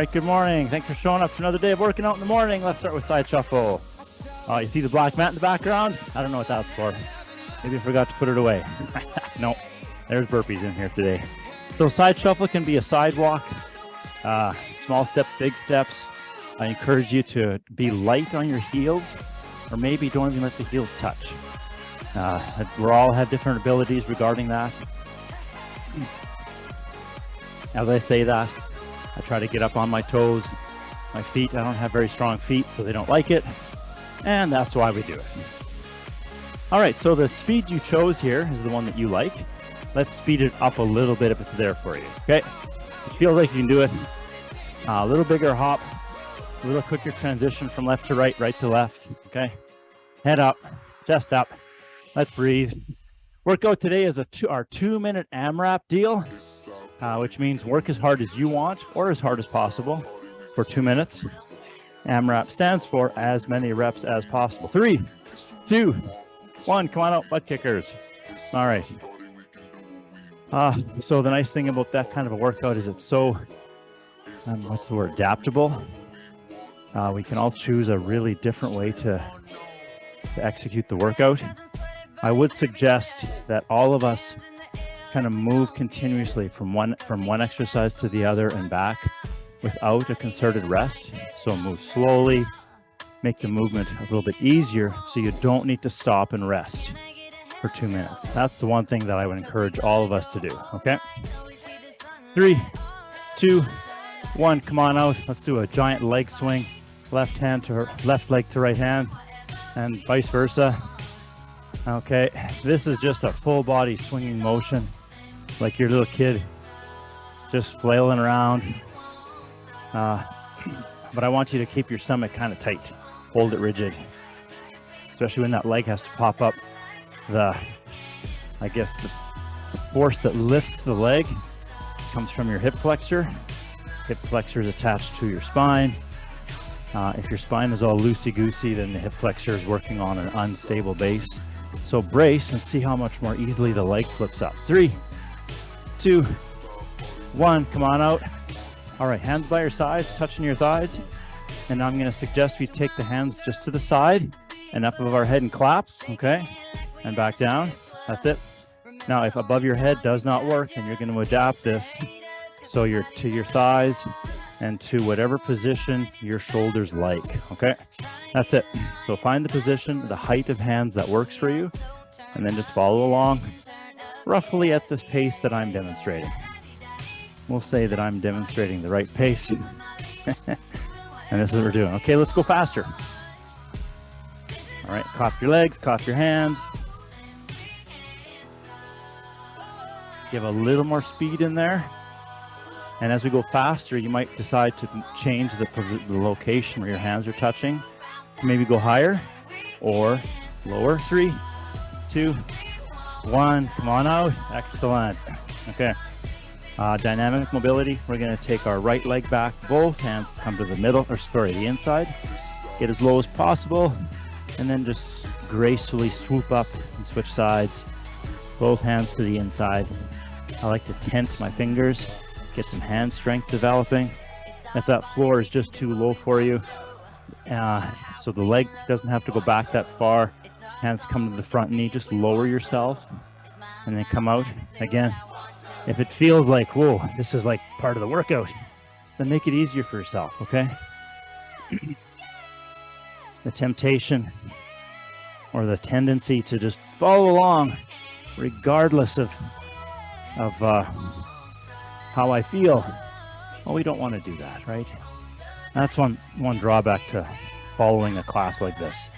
right, good morning. Thanks for showing up for another day of working out in the morning. Let's start with side shuffle. You see the black mat in the background? I don't know what that's for. Maybe I forgot to put it away. No, there's burpees in here today. So side shuffle can be a sidewalk, small steps, big steps. I encourage you to be light on your heels, or maybe don't even let the heels touch. We all have different abilities regarding that. As I say that, I try to get up on my toes. My feet, I don't have very strong feet, so they don't like it. And that's why we do it. All right, so the speed you chose here is the one that you like. Let's speed it up a little bit if it's there for you, okay? It feels like you can do it. A little bigger hop, a little quicker transition from left to right, right to left, okay? Head up, chest up. Let's breathe. Workout today is our 2-minute AMRAP deal, which means work as hard as you want or as hard as possible for 2 minutes. AMRAP stands for as many reps as possible. 3, 2, 1, come on out, butt kickers. All right. So the nice thing about that kind of a workout is it's so, what's the word, adaptable. We can all choose a really different way to execute the workout. I would suggest that all of us kind of move continuously from one exercise to the other and back without a concerted rest. So move slowly, make the movement a little bit easier so you don't need to stop and rest for 2 minutes. That's the one thing that I would encourage all of us to do, okay? 3, 2, 1, come on out. Let's do a giant leg swing, left leg to right hand, and vice versa. Okay, this is just a full body swinging motion, like your little kid just flailing around. But I want you to keep your stomach kind of tight, hold it rigid, especially when that leg has to pop up. The force that lifts the leg comes from your hip flexor. Hip flexor is attached to your spine. If your spine is all loosey-goosey, then the hip flexor is working on an unstable base. So brace and see how much more easily the leg flips up. 3, 2, 1, come on out. All right, hands by your sides, touching your thighs. And now I'm going to suggest we take the hands just to the side and up above our head and clap, okay? And back down, that's it. Now, if above your head does not work, then you're going to adapt this. So you're to your thighs and to whatever position your shoulders like, okay? That's it. So find the position, the height of hands that works for you, and then just follow along roughly at this pace that I'm demonstrating. We'll say that I'm demonstrating the right pace. And this is what we're doing. Okay, let's go faster. All right, cough your legs, cough your hands. Give a little more speed in there. And as we go faster, you might decide to change the location where your hands are touching. Maybe go higher or lower. 3, 2, 1, come on out. Excellent. Okay. Dynamic mobility. We're going to take our right leg back. Both hands come to the middle, the inside. Get as low as possible. And then just gracefully swoop up and switch sides. Both hands to the inside. I like to tent my fingers. Get some hand strength developing. If that floor is just too low for you, so the leg doesn't have to go back that far, hands come to the front knee, just lower yourself and then come out. Again, if it feels like, whoa, this is like part of the workout, then make it easier for yourself, okay? The temptation or the tendency to just follow along regardless of how I feel. Well, we don't want to do that, right? That's one drawback to following a class like this,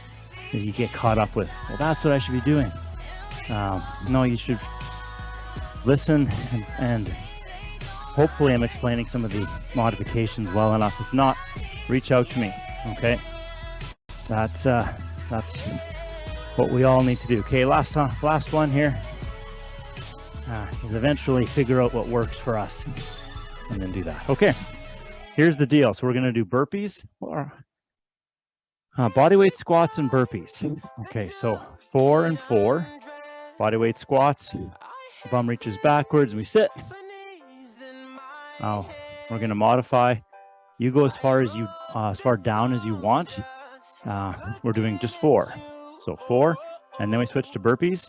is you get caught up with, well, that's what I should be doing. No, you should listen and hopefully I'm explaining some of the modifications well enough. If not, reach out to me, okay? That's what we all need to do. Okay, last one here. Is eventually figure out what works for us and then do that. Okay, here's the deal. So we're going to do burpees, or bodyweight squats and burpees. Okay, so 4 and 4 bodyweight squats. The bum reaches backwards and we sit. Now we're going to modify You go as far down as you want. We're doing just 4. So 4, and then we switch to burpees.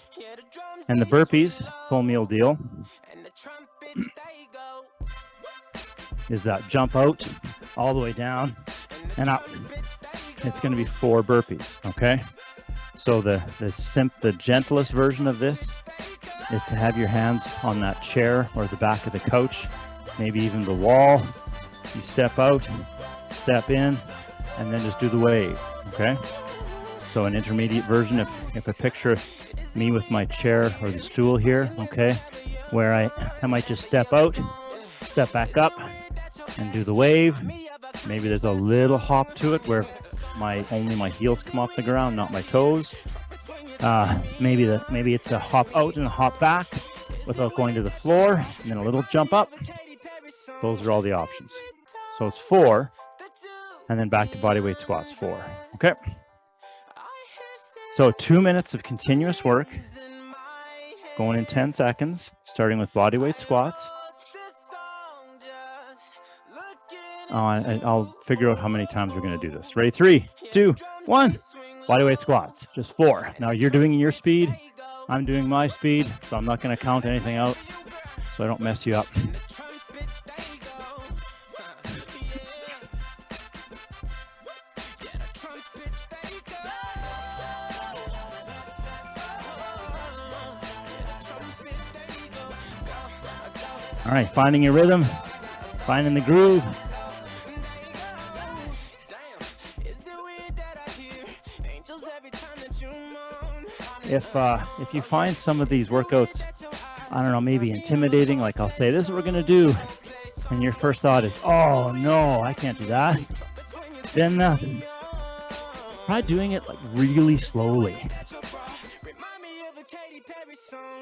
And the burpees, full meal deal, is that jump out all the way down and up. It's going to be 4 burpees, okay? So the gentlest version of this is to have your hands on that chair or the back of the couch, maybe even the wall. You step out, step in, and then just do the wave, okay? So an intermediate version, if I picture me with my chair or the stool here, okay, where I might just step out, step back up, and do the wave. Maybe there's a little hop to it where only my heels come off the ground, not my toes. Maybe it's a hop out and a hop back without going to the floor, and then a little jump up. Those are all the options. So it's 4, and then back to bodyweight squats, 4. Okay. So 2 minutes of continuous work, going in 10 seconds, starting with bodyweight squats. I'll figure out how many times we're going to do this. Ready? 3, 2, 1. Bodyweight squats, just 4. Now you're doing your speed. I'm doing my speed, so I'm not going to count anything out so I don't mess you up. All right, finding your rhythm, finding the groove. If you find some of these workouts, I don't know, maybe intimidating, like I'll say, this is what we're going to do, and your first thought is, oh no, I can't do that, then try doing it like really slowly.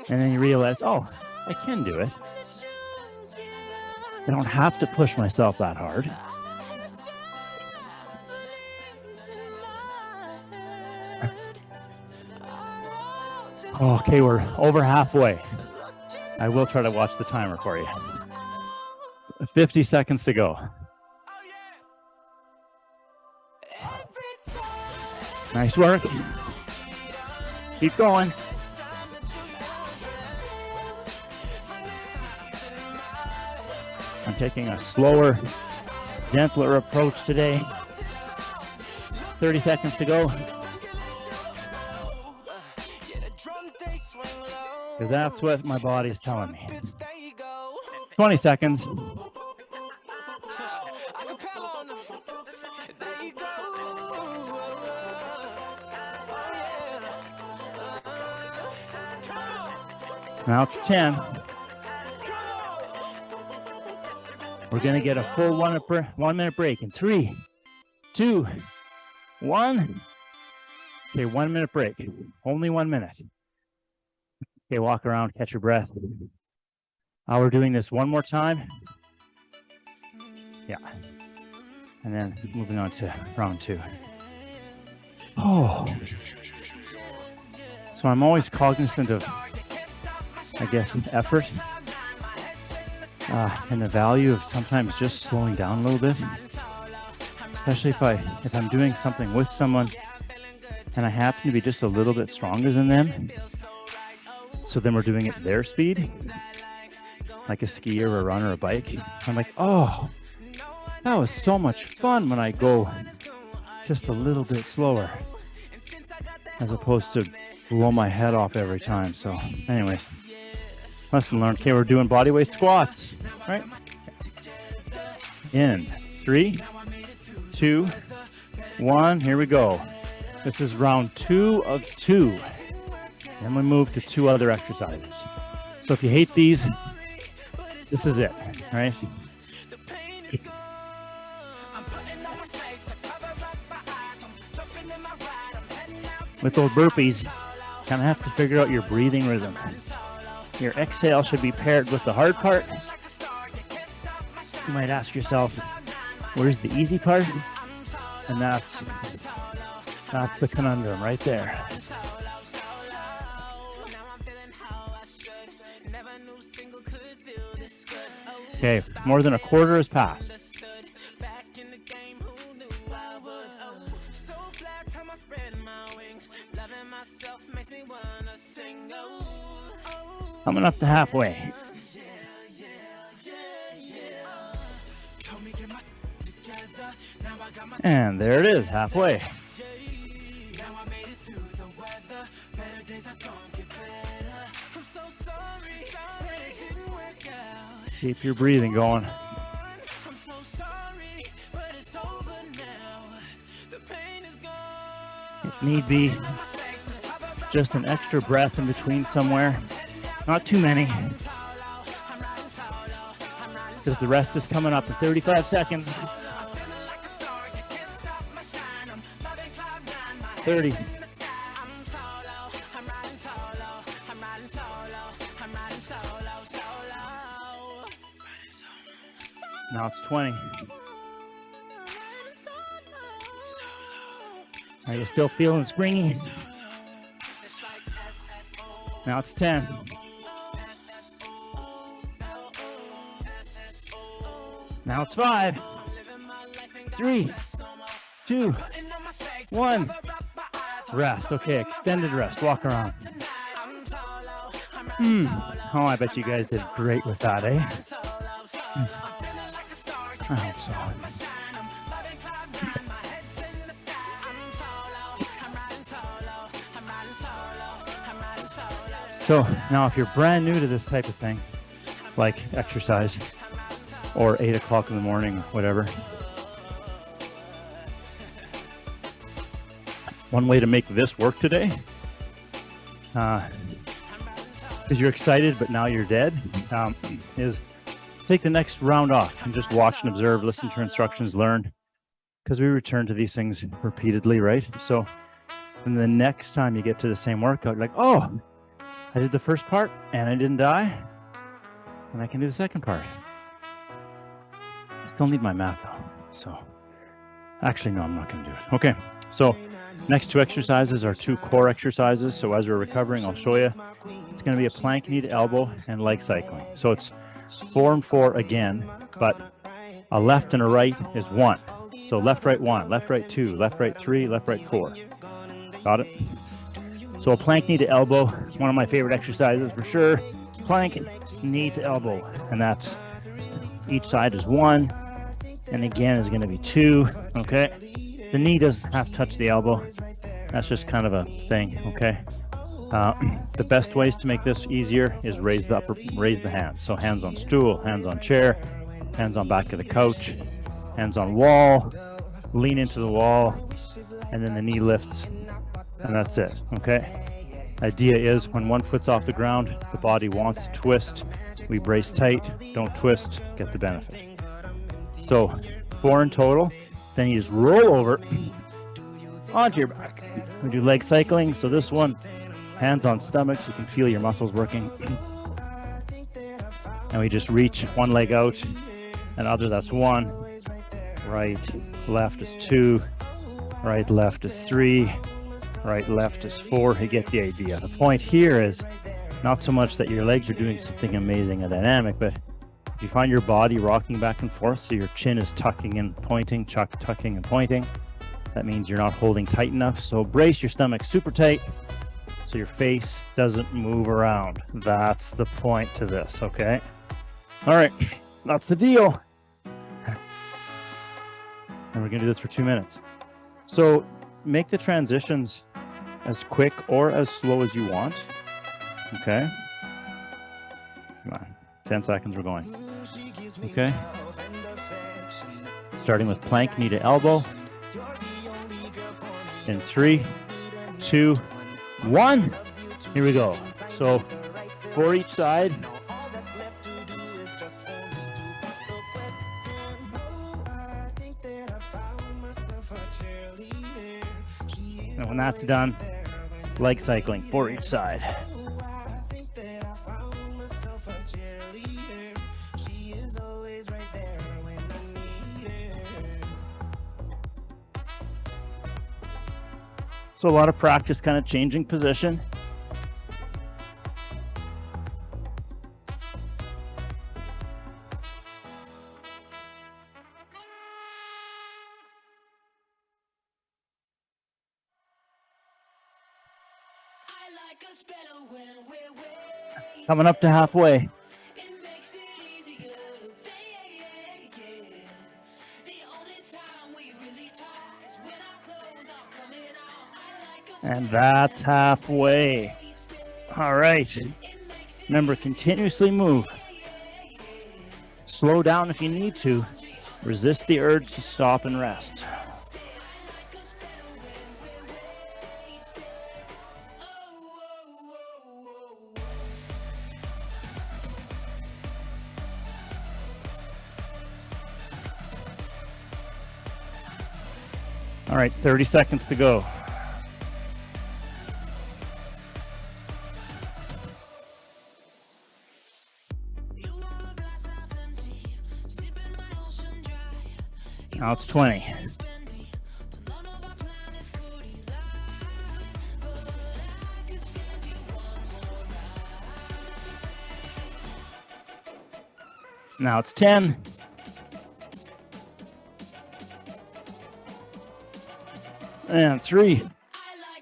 And then you realize, oh, I can do it. I don't have to push myself that hard. Okay, we're over halfway. I will try to watch the timer for you. 50 seconds to go. Nice work. Keep going. I'm taking a slower, gentler approach today. 30 seconds to go. Because that's what my body is telling me. 20 seconds. Now it's 10. We're going to get a full 1 minute break in 3, 2, 1. Okay, 1 minute break. Only 1 minute. Okay, walk around, catch your breath. We're doing this one more time. Yeah. And then moving on to round 2. Oh. So I'm always cognizant of, I guess, effort. And the value of sometimes just slowing down a little bit. Especially if I'm doing something with someone and I happen to be just a little bit stronger than them. So then we're doing it their speed, like a skier or a runner or a bike. I'm like, oh, that was so much fun when I go just a little bit slower, as opposed to blow my head off every time. So anyways, lesson learned. Okay, we're doing bodyweight squats, right? In 3, 2, 1, here we go. This is round 2 of 2. Then we move to 2 other exercises. So if you hate these, this is it, right? With those burpees, you kind of have to figure out your breathing rhythm. Your exhale should be paired with the hard part. You might ask yourself, where's the easy part? And that's the conundrum right there. Okay, more than a quarter has passed. Coming up to halfway. And there it is, halfway. Keep your breathing going. If need be, just an extra breath in between somewhere. Not too many. Because the rest is coming up in 35 seconds. 30. Now it's 20. Are you still feeling springy? Now it's 10. Now it's 5, 3, 2, 1. Rest. Okay, extended rest. Walk around. Oh, I bet you guys did great with that, eh? I hope so. So now if you're brand new to this type of thing, like exercise, or 8 o'clock in the morning, whatever, one way to make this work today, because you're excited but now you're dead, is take the next round off and just watch and observe, listen to instructions, learn, because we return to these things repeatedly, right? So then the next time you get to the same workout, like, oh, I did the first part and I didn't die, and I can do the second part. I still need my mat though, so actually no, I'm not going to do it. Okay, so next 2 exercises are 2 core exercises. So as we're recovering, I'll show you. It's going to be a plank, knee to elbow, and leg cycling. So it's 4 and 4 again, but a left and a right is 1. So left, right 1, left, right 2, left, right 3, left, right 4. Got it? So a plank, knee to elbow, one of my favorite exercises for sure. Plank, knee to elbow, and that's each side is 1, and again is going to be 2. Okay, the knee doesn't have to touch the elbow. That's just kind of a thing. Okay. The best ways to make this easier is raise the hands. So hands on stool, hands on chair, hands on back of the couch, hands on wall, lean into the wall, and then the knee lifts, and that's it. Okay. Idea is when one foot's off the ground, the body wants to twist. We brace tight, don't twist, get the benefit. So 4 in total, then you just roll over onto your back. We do leg cycling. So this one, hands on stomach, you can feel your muscles working. And we just reach one leg out, and other, that's 1. Right, left is 2. Right, left is 3. Right, left is 4. You get the idea. The point here is not so much that your legs are doing something amazing and dynamic, but if you find your body rocking back and forth, so your chin is tucking and pointing, tucking and pointing, that means you're not holding tight enough. So brace your stomach super tight so your face doesn't move around. That's the point to this, okay? All right, that's the deal. And we're gonna do this for 2 minutes. So make the transitions as quick or as slow as you want, okay? Come on, 10 seconds, we're going. Okay. Starting with plank, knee to elbow. In 3, 2, 1. Here we go. So for each side. And when that's done, leg cycling for each side. So a lot of practice kind of changing position. Coming up to halfway. And that's halfway. All right. Remember, continuously move. Slow down if you need to. Resist the urge to stop and rest. All right, 30 seconds to go. Now it's 20. Now it's 10. And 3,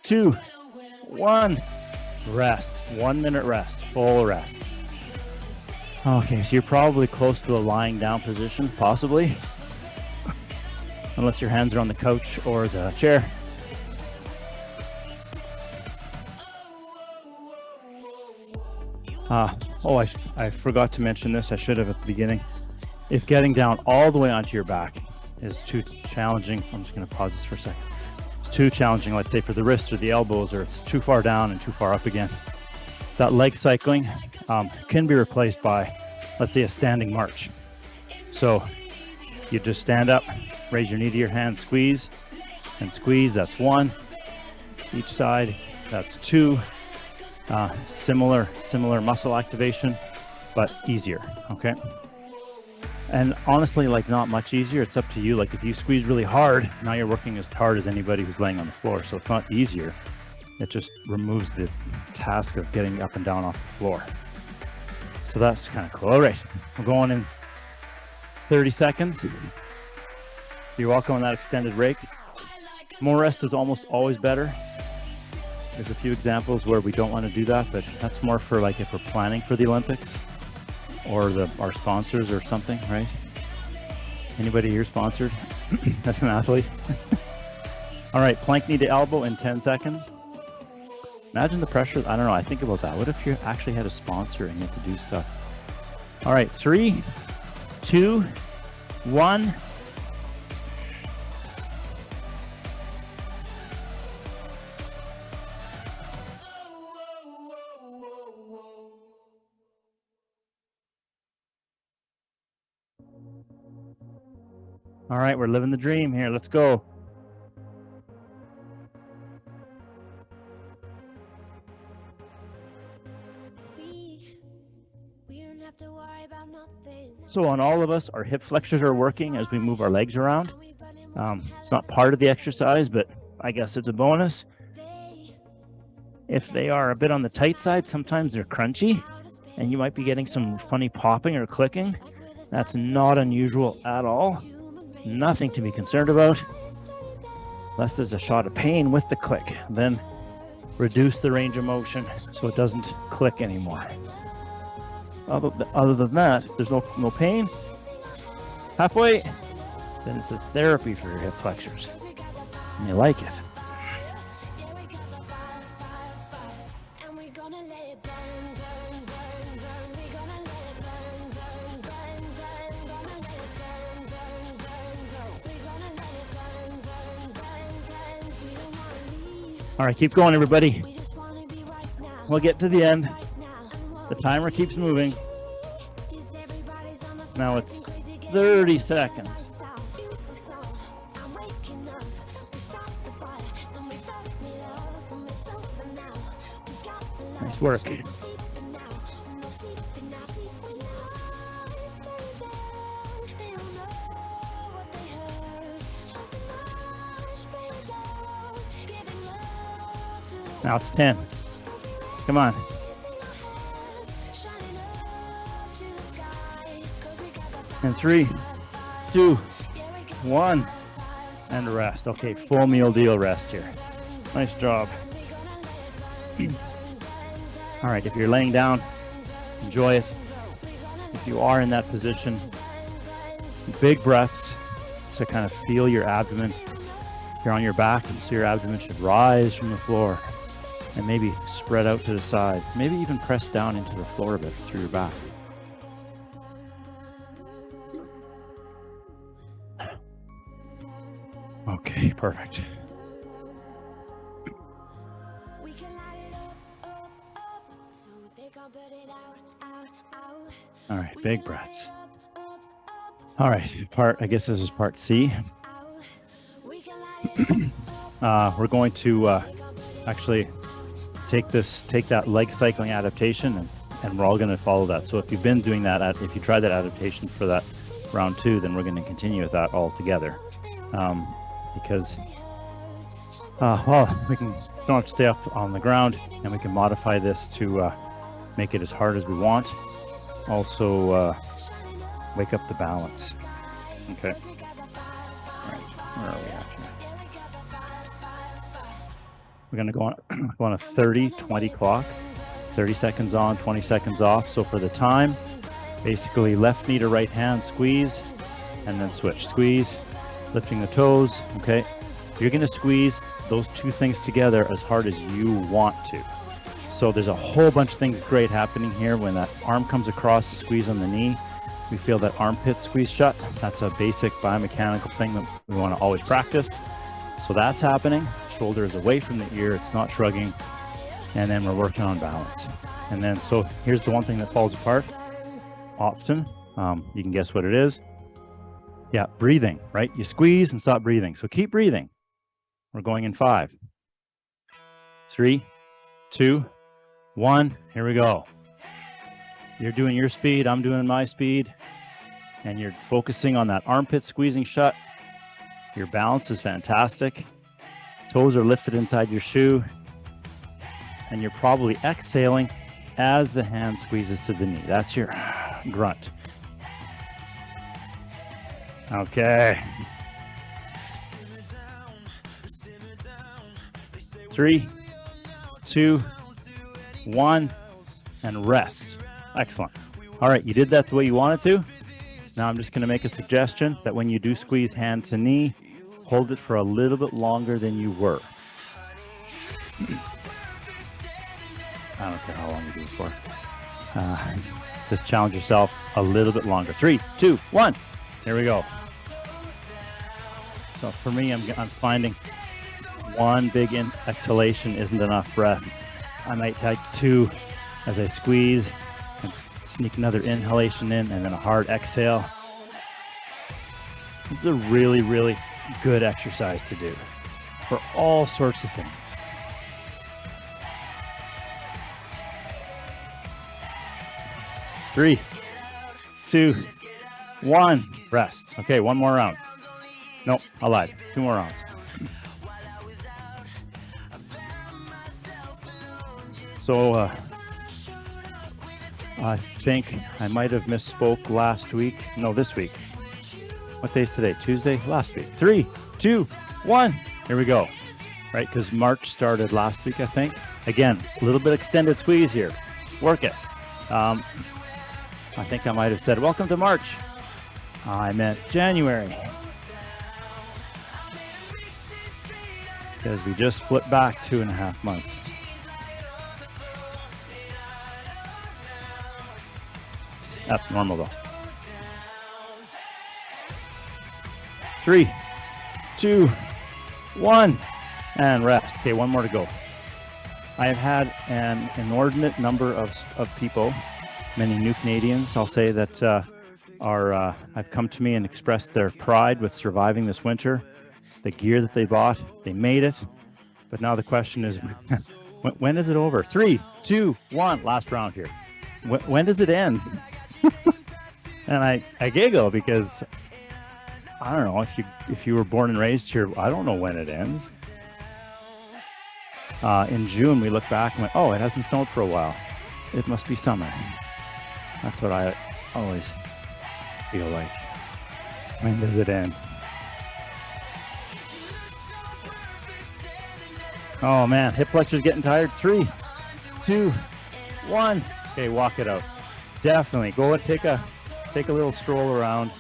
2, 1. Rest. 1 minute rest. Full rest. Okay, so you're probably close to a lying down position, possibly. Unless your hands are on the couch or the chair. I forgot to mention this. I should have at the beginning. If getting down all the way onto your back is too challenging, I'm just going to pause this for a second. It's too challenging, let's say for the wrists or the elbows, or it's too far down and too far up again. That leg cycling can be replaced by, let's say, a standing march. So you just stand up, raise your knee to your hand, squeeze, and squeeze. That's 1. Each side, that's 2. Similar muscle activation, but easier, okay? And honestly, like, not much easier. It's up to you. Like, if you squeeze really hard, now you're working as hard as anybody who's laying on the floor. So it's not easier. It just removes the task of getting up and down off the floor. So that's kind of cool. All right, we're going in 30 seconds. You're welcome on that extended rake. More rest is almost always better. There's a few examples where we don't want to do that, but that's more for like if we're planning for the Olympics or our sponsors or something, right? Anybody here sponsored as an athlete? All right, plank knee to elbow in 10 seconds. Imagine the pressure. I don't know. I think about that. What if you actually had a sponsor and you had to do stuff? All right, 3, 2, 1. All right, we're living the dream here. Let's go. So on all of us, our hip flexors are working as we move our legs around. It's not part of the exercise, but I guess it's a bonus. If they are a bit on the tight side, sometimes they're crunchy, and you might be getting some funny popping or clicking. That's not unusual at all. Nothing to be concerned about, unless there's a shot of pain with the click. Then reduce the range of motion so it doesn't click anymore. Other than that, if there's no pain, halfway, then it says therapy for your hip flexors. And you like it. All right, keep going, everybody. We'll get to the end. The timer keeps moving. Now it's 30 seconds. Nice work. Now it's 10. Come on. And 3, 2, 1, and rest. Okay, full meal deal rest here. Nice job. All right, if you're laying down, enjoy it. If you are in that position, big breaths to kind of feel your abdomen. If you're on your back, so your abdomen should rise from the floor and maybe spread out to the side. Maybe even press down into the floor a bit through your back. Okay, perfect. All right, big breaths. All right, I guess this is part C. We're going to actually take that leg cycling adaptation, and we're all going to follow that. So if you've been doing that, if you tried that adaptation for that round 2, then we're going to continue with that all together. Because well, we don't have to stay up on the ground, and we can modify this to make it as hard as we want. Also, wake up the balance. Okay. All right. Where are we at here? We're going to go on a 30-20 clock. 30 seconds on, 20 seconds off. So for the time, basically left knee to right hand, squeeze, and then switch. Squeeze, lifting the toes. Okay. You're going to squeeze those two things together as hard as you want to. So there's a whole bunch of things great happening here. When that arm comes across to squeeze on the knee, we feel that armpit squeeze shut. That's a basic biomechanical thing that we want to always practice. So that's happening. Shoulder is away from the ear. It's not shrugging. And then we're working on balance. And then, so here's the one thing that falls apart often. You can guess what it is. Yeah, breathing, right? You squeeze and stop breathing. So keep breathing. We're going in 5, 3, 2, 1. Here we go. You're doing your speed. I'm doing my speed. And you're focusing on that armpit squeezing shut. Your balance is fantastic. Toes are lifted inside your shoe. And you're probably exhaling as the hand squeezes to the knee. That's your grunt. Okay. 3, 2, 1, and rest. Excellent. All right, you did that the way you wanted to. Now I'm just going to make a suggestion that when you do squeeze hand to knee, hold it for a little bit longer than you were. I don't care how long you do it for. Just challenge yourself a little bit longer. 3, 2, 1. Here we go. So for me, I'm finding one big exhalation isn't enough breath. I might take 2 as I squeeze and sneak another inhalation in and then a hard exhale. This is a really, really good exercise to do for all sorts of things. Three, 2, 1, rest. Okay, one more round. Nope, I lied. 2 more rounds. So I think I might have misspoke last week. No, this week. What day is today? Tuesday? Last week. 3, 2, 1. Here we go. Right, because March started last week, I think. Again, a little bit extended squeeze here. Work it. I think I might have said, welcome to March. I meant January. Because we just flipped back 2.5 months. That's normal though. 3, 2, 1, and rest. Okay, one more to go. I have had an inordinate number of people, many new Canadians, I'll say, that have come to me and expressed their pride with surviving this winter. The gear that they bought, they made it. But now the question is, when is it over? 3, 2, 1, last round here. When does it end? And I giggle because I don't know if you were born and raised here. I don't know when it ends. In June, we look back and went, oh, it hasn't snowed for a while. It must be summer. That's what I always feel like. When does it end? Oh man, hip flexor's getting tired. 3, 2, 1. Okay, walk it out. Definitely go and take a little stroll around.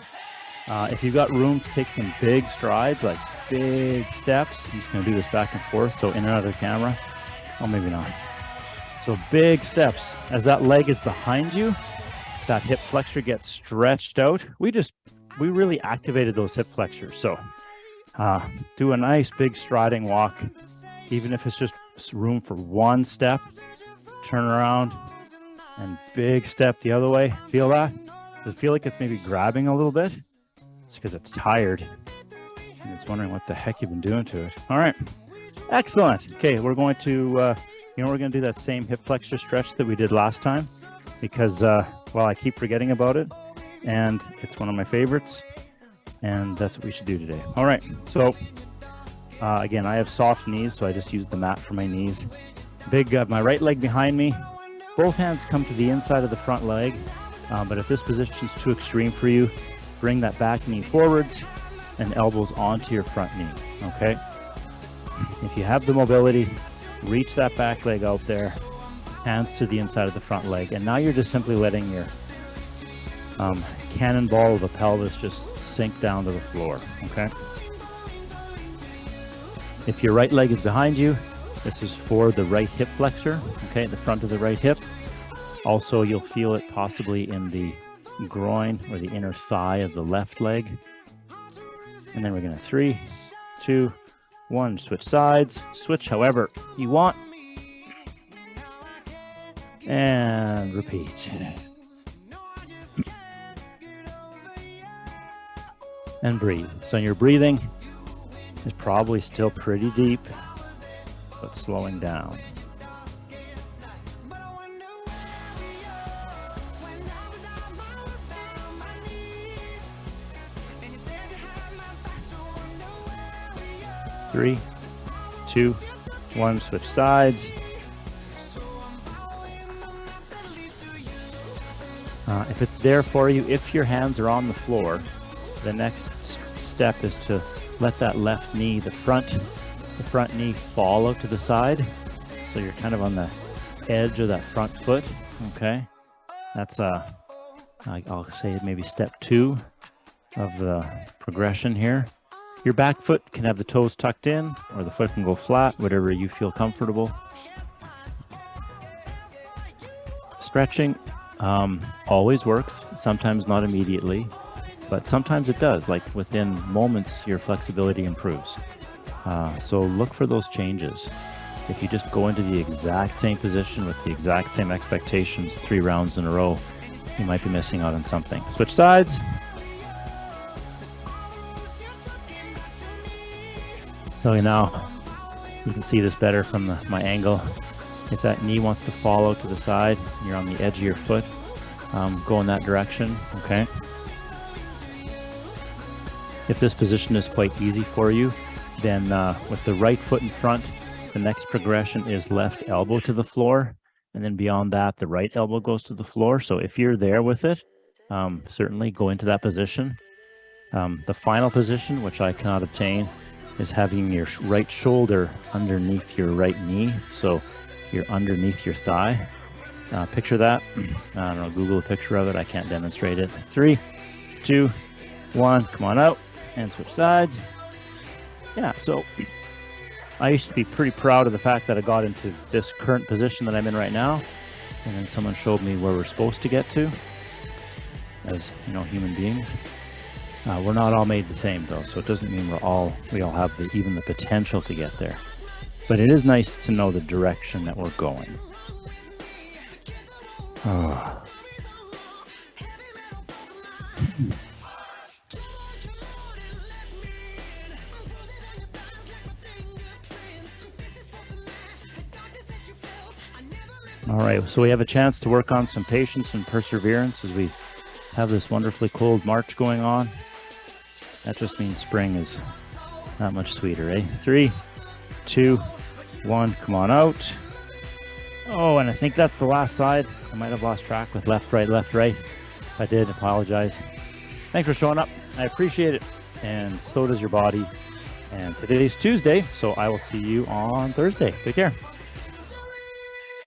If you've got room to take some big strides, like big steps, I'm just going to do this back and forth, so in and out of the camera. Oh, maybe not. So big steps. As that leg is behind you, that hip flexor gets stretched out. We really activated those hip flexors. So do a nice big striding walk, even if it's just room for 1 step. Turn around and big step the other way. Feel that? Does it feel like it's maybe grabbing a little bit? It's because it's tired and it's wondering what the heck you've been doing to it. All right, excellent. Okay, we're going to we're going to do that same hip flexor stretch that we did last time, because well, I keep forgetting about it and it's one of my favorites, and that's what we should do today. All right, so again, I have soft knees, so I just use the mat for my knees. My right leg behind me. Both hands come to the inside of the front leg, but if this position is too extreme for you, bring that back knee forwards and elbows onto your front knee, okay? If you have the mobility, reach that back leg out there, hands to the inside of the front leg, and now you're just simply letting your cannonball of the pelvis just sink down to the floor, okay? If your right leg is behind you, this is for the right hip flexor, okay, the front of the right hip. Also, you'll feel it possibly in the groin or the inner thigh of the left leg. And then we're going to 3, 2, 1, switch sides, switch however you want. And repeat. And breathe. So your breathing is probably still pretty deep, but slowing down. Three, 2, 1, switch sides. If it's there for you, if your hands are on the floor, the next step is to let that left knee, the front knee fall out to the side. So you're kind of on the edge of that front foot, okay? That's, I'll say maybe step 2 of the progression here. Your back foot can have the toes tucked in, or the foot can go flat, whatever you feel comfortable. Stretching always works, sometimes not immediately, but sometimes it does. Like within moments, your flexibility improves. So look for those changes. If you just go into the exact same position with the exact same expectations 3 rounds in a row, you might be missing out on something. Switch sides. So now you can see this better from my angle. If that knee wants to fall out to the side, you're on the edge of your foot, go in that direction, okay? If this position is quite easy for you, then with the right foot in front, the next progression is left elbow to the floor. And then beyond that, the right elbow goes to the floor. So if you're there with it, certainly go into that position. The final position, which I cannot obtain, is having your right shoulder underneath your right knee. So you're underneath your thigh. Picture that. I don't know, Google a picture of it. I can't demonstrate it. 3, 2, 1, come on out and switch sides. Yeah, so I used to be pretty proud of the fact that I got into this current position that I'm in right now. And then someone showed me where we're supposed to get to as, you know, human beings. We're not all made the same though, so it doesn't mean we all have even the potential to get there. But it is nice to know the direction that we're going. Oh. All right, so we have a chance to work on some patience and perseverance as we have this wonderfully cold March going on. That just means spring is that much sweeter, eh? 3, 2, 1, come on out. Oh, and I think that's the last side. I might have lost track with left, right, left, right. If I did, apologize. Thanks for showing up. I appreciate it. And so does your body. And today is Tuesday, so I will see you on Thursday. Take care.